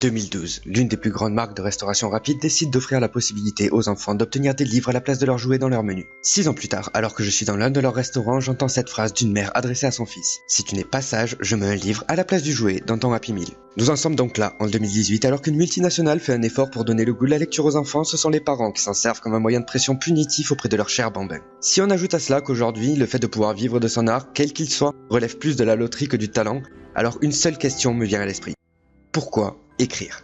2012, l'une des plus grandes marques de restauration rapide décide d'offrir la possibilité aux enfants d'obtenir des livres à la place de leurs jouets dans leur menu. 6 ans plus tard, alors que je suis dans l'un de leurs restaurants, j'entends cette phrase d'une mère adressée à son fils. Si tu n'es pas sage, je mets un livre à la place du jouet dans ton Happy Meal. Nous en sommes donc là, en 2018, alors qu'une multinationale fait un effort pour donner le goût de la lecture aux enfants, ce sont les parents qui s'en servent comme un moyen de pression punitif auprès de leurs chers bambins. Si on ajoute à cela qu'aujourd'hui, le fait de pouvoir vivre de son art, quel qu'il soit, relève plus de la loterie que du talent, alors une seule question me vient à l'esprit. Pourquoi écrire ?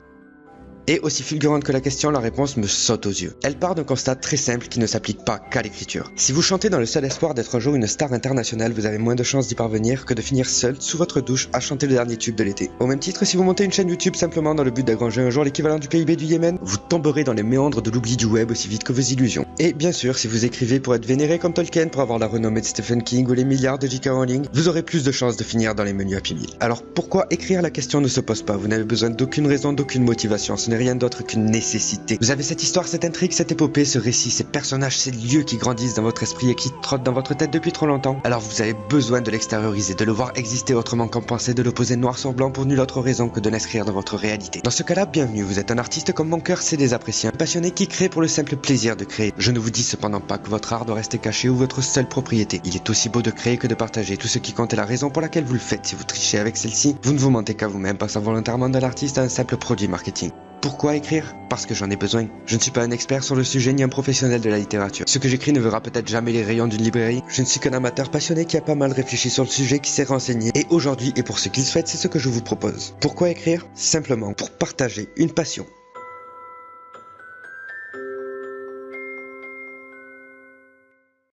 Et aussi fulgurante que la question, la réponse me saute aux yeux. Elle part d'un constat très simple qui ne s'applique pas qu'à l'écriture. Si vous chantez dans le seul espoir d'être un jour une star internationale, vous avez moins de chances d'y parvenir que de finir seul, sous votre douche, à chanter le dernier tube de l'été. Au même titre, si vous montez une chaîne YouTube simplement dans le but d'agranger un jour l'équivalent du PIB du Yémen, vous tomberez dans les méandres de l'oubli du web aussi vite que vos illusions. Et bien sûr, si vous écrivez pour être vénéré comme Tolkien, pour avoir la renommée de Stephen King ou les milliards de J.K. Rowling, vous aurez plus de chances de finir dans les menus Happy Meal. Alors pourquoi écrire? La question ne se pose pas, vous n'avez besoin d'aucune raison, d'aucune motivation, ce n'est rien d'autre qu'une nécessité. Vous avez cette histoire, cette intrigue, cette épopée, ce récit, ces personnages, ces lieux qui grandissent dans votre esprit et qui trottent dans votre tête depuis trop longtemps. Alors vous avez besoin de l'extérioriser, de le voir exister autrement qu'en pensée, de le poser noir sur blanc pour nulle autre raison que de l'inscrire dans votre réalité. Dans ce cas-là, bienvenue, vous êtes un artiste comme mon cœur sait les apprécier, un passionné qui crée pour le simple plaisir de créer. Je ne vous dis cependant pas que votre art doit rester caché ou votre seule propriété. Il est aussi beau de créer que de partager. Tout ce qui compte est la raison pour laquelle vous le faites. Si vous trichez avec celle-ci, vous ne vous mentez qu'à vous-même, passant volontairement de l'artiste à un simple produit marketing. Pourquoi écrire? Parce que j'en ai besoin. Je ne suis pas un expert sur le sujet ni un professionnel de la littérature. Ce que j'écris ne verra peut-être jamais les rayons d'une librairie. Je ne suis qu'un amateur passionné qui a pas mal réfléchi sur le sujet, qui s'est renseigné. Et aujourd'hui, et pour ce qu'il souhaite, c'est ce que je vous propose. Pourquoi écrire? Simplement pour partager une passion.